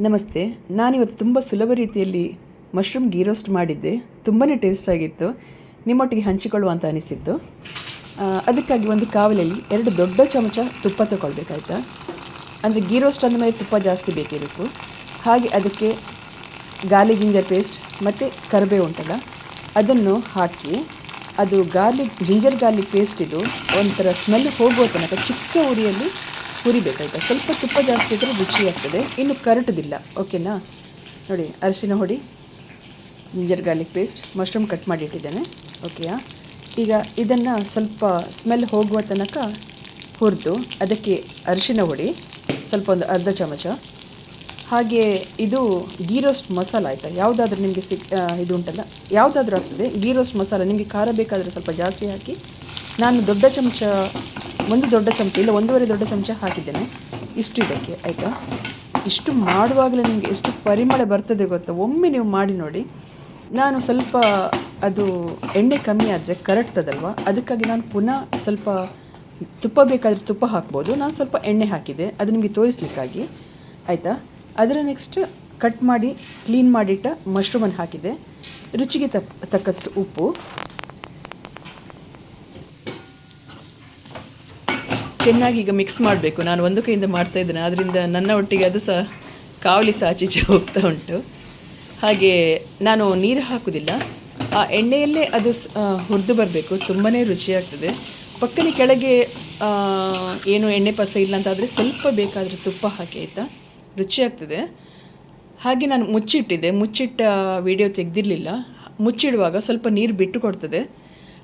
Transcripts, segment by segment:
ನಮಸ್ತೆ. ನಾನಿವತ್ತು ತುಂಬ ಸುಲಭ ರೀತಿಯಲ್ಲಿ ಮಶ್ರೂಮ್ ಗೀ ರೋಸ್ಟ್ ಮಾಡಿದ್ದೆ. ತುಂಬಾ ಟೇಸ್ಟಾಗಿತ್ತು. ನಿಮ್ಮೊಟ್ಟಿಗೆ ಹಂಚಿಕೊಳ್ಳುವ ಅಂತ ಅನಿಸಿತ್ತು. ಅದಕ್ಕಾಗಿ ಒಂದು ಕಾವಲಲ್ಲಿ 2 ದೊಡ್ಡ ಚಮಚ ತುಪ್ಪ ತಗೊಳ್ಬೇಕಾಯ್ತಾ. ಅಂದರೆ ಗೀ ರೋಸ್ಟ್ ಅಂದಮೇಲೆ ತುಪ್ಪ ಜಾಸ್ತಿ ಬೇಕಿರಬೇಕು. ಹಾಗೆ ಅದಕ್ಕೆ ಗಾರ್ಲಿಕ್ ಜಿಂಜರ್ ಪೇಸ್ಟ್ ಮತ್ತು ಕರಿಬೇವು ಉಂಟಲ್ಲ ಅದನ್ನು ಹಾಕಿ, ಅದು ಜಿಂಜರ್ ಗಾರ್ಲಿಕ್ ಪೇಸ್ಟ್ ಇದು ಒಂಥರ ಸ್ಮೆಲ್ ಹೋಗುವ ತನಕ ಚಿಕ್ಕ ಉರಿಯಲ್ಲಿ ಹುರಿಬೇಕಾಯ್ತಾ. ಸ್ವಲ್ಪ ತುಪ್ಪ ಜಾಸ್ತಿ ಇದ್ದರೆ ರುಚಿ ಆಗ್ತದೆ. ಇನ್ನು ಕರಟೋದಿಲ್ಲ. ಓಕೆನಾ? ನೋಡಿ, ಅರಿಶಿನ ಹೊಡಿ, ginger garlic paste, mushroom cut ಮಾಡಿ ಇಟ್ಟಿದ್ದೇನೆ. ಓಕೆಯಾ? ಈಗ ಇದನ್ನು ಸ್ವಲ್ಪ ಸ್ಮೆಲ್ ಹೋಗುವ ತನಕ ಹುರಿದು ಅದಕ್ಕೆ ಅರಿಶಿನ ಹೊಡಿ ಸ್ವಲ್ಪ, ಒಂದು ಅರ್ಧ ಚಮಚ. ಹಾಗೆ ಇದು ಗೀ ರೋಸ್ಟ್ ಮಸಾಲ ಆಯಿತಾ. ಯಾವುದಾದ್ರೂ ನಿಮಗೆ ಇದು ಉಂಟಲ್ಲ, ಯಾವುದಾದ್ರೂ ಆಗ್ತದೆ. ಗೀ ರೋಸ್ಟ್ ಮಸಾಲ ನಿಮಗೆ ಖಾರ ಬೇಕಾದರೆ ಸ್ವಲ್ಪ ಜಾಸ್ತಿ ಹಾಕಿ. ನಾನು ಒಂದು ದೊಡ್ಡ ಚಮಚ ಇಲ್ಲ 1.5 ದೊಡ್ಡ ಚಮಚ ಹಾಕಿದ್ದೇನೆ. ಇಷ್ಟು ಇದಕ್ಕೆ ಆಯಿತಾ. ಇಷ್ಟು ಮಾಡುವಾಗಲೇ ನಿಮಗೆ ಎಷ್ಟು ಪರಿಮಳ ಬರ್ತದೆ ಗೊತ್ತಾ. ಒಮ್ಮೆ ನೀವು ಮಾಡಿ ನೋಡಿ. ನಾನು ಸ್ವಲ್ಪ ಅದು ಎಣ್ಣೆ ಕಮ್ಮಿ ಆದರೆ ಕರಟ್ತದಲ್ವ, ಅದಕ್ಕಾಗಿ ನಾನು ಪುನಃ ಸ್ವಲ್ಪ ತುಪ್ಪ ಬೇಕಾದರೆ ತುಪ್ಪ ಹಾಕ್ಬೋದು. ನಾನು ಸ್ವಲ್ಪ ಎಣ್ಣೆ ಹಾಕಿದೆ, ಅದು ನಿಮಗೆ ತೋರಿಸ್ಲಿಕ್ಕಾಗಿ ಆಯಿತಾ. ಅದರ ನೆಕ್ಸ್ಟ್ ಕಟ್ ಮಾಡಿ ಕ್ಲೀನ್ ಮಾಡಿಟ್ಟ ಮಶ್ರೂಮನ್ನು ಹಾಕಿದೆ. ರುಚಿಗೆ ತಕ್ಕಷ್ಟು ಉಪ್ಪು, ಚೆನ್ನಾಗಿ ಈಗ ಮಿಕ್ಸ್ ಮಾಡಬೇಕು. ನಾನು ಒಂದು ಕೈಯಿಂದ ಮಾಡ್ತಾಯಿದ್ದೇನೆ, ಆದ್ದರಿಂದ ನನ್ನ ಒಟ್ಟಿಗೆ ಅದು ಸಹ ಕಾವಲಿ ಸಹ ಆಚೀಚೆ ಹೋಗ್ತಾ ಉಂಟು. ಹಾಗೆ ನಾನು ನೀರು ಹಾಕೋದಿಲ್ಲ, ಆ ಎಣ್ಣೆಯಲ್ಲೇ ಅದು ಹುರಿದು ಬರಬೇಕು. ತುಂಬಾ ರುಚಿಯಾಗ್ತದೆ. ಪಕ್ಕನೆ ಕೆಳಗೆ ಏನು ಎಣ್ಣೆ ಪಸ ಇಲ್ಲ ಅಂತಾದರೆ ಸ್ವಲ್ಪ ಬೇಕಾದರೆ ತುಪ್ಪ ಹಾಕಿ ಆಯಿತಾ, ರುಚಿಯಾಗ್ತದೆ. ಹಾಗೆ ನಾನು ಮುಚ್ಚಿಟ್ಟ ವಿಡಿಯೋ ತೆಗೆದಿರಲಿಲ್ಲ. ಮುಚ್ಚಿಡುವಾಗ ಸ್ವಲ್ಪ ನೀರು ಬಿಟ್ಟು ಕೊಡ್ತದೆ,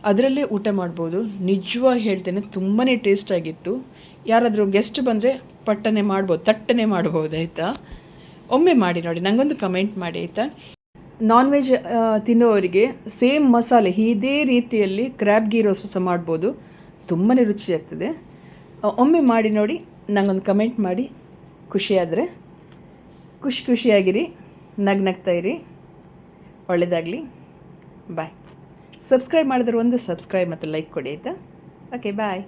ಅದರಲ್ಲೇ ಊಟ ಮಾಡ್ಬೋದು. ನಿಜವಾಗಿ ಹೇಳ್ತೇನೆ, ತುಂಬಾ ಟೇಸ್ಟಾಗಿತ್ತು. ಯಾರಾದರೂ ಗೆಸ್ಟ್ ಬಂದರೆ ತಟ್ಟನೆ ಮಾಡ್ಬೋದು ಆಯಿತಾ. ಒಮ್ಮೆ ಮಾಡಿ ನೋಡಿ, ನನಗೊಂದು ಕಮೆಂಟ್ ಮಾಡಿ ಆಯಿತಾ. ನಾನ್ ವೆಜ್ ತಿನ್ನೋವರಿಗೆ ಸೇಮ್ ಮಸಾಲೆ ಇದೇ ರೀತಿಯಲ್ಲಿ ಕ್ರ್ಯಾಬ್ ಗೀ ರೋಸ್ಟ್ ಸಹ ಮಾಡ್ಬೋದು. ತುಂಬಾ ರುಚಿಯಾಗ್ತದೆ. ಒಮ್ಮೆ ಮಾಡಿ ನೋಡಿ, ನನಗೊಂದು ಕಮೆಂಟ್ ಮಾಡಿ. ಖುಷಿಯಾದರೆ ಖುಷಿಯಾಗಿರಿ, ನಗ್ತಾ ಇರಿ. ಒಳ್ಳೆಯದಾಗಲಿ. ಬಾಯ್. ಸಬ್ಸ್ಕ್ರೈಬ್ ಮಾಡಿದ್ರೆ ಒಂದು ಸಬ್ಸ್ಕ್ರೈಬ್ ಮತ್ತು ಲೈಕ್ ಕೊಡಿ ಆಯಿತಾ. ಓಕೆ, ಬಾಯ್.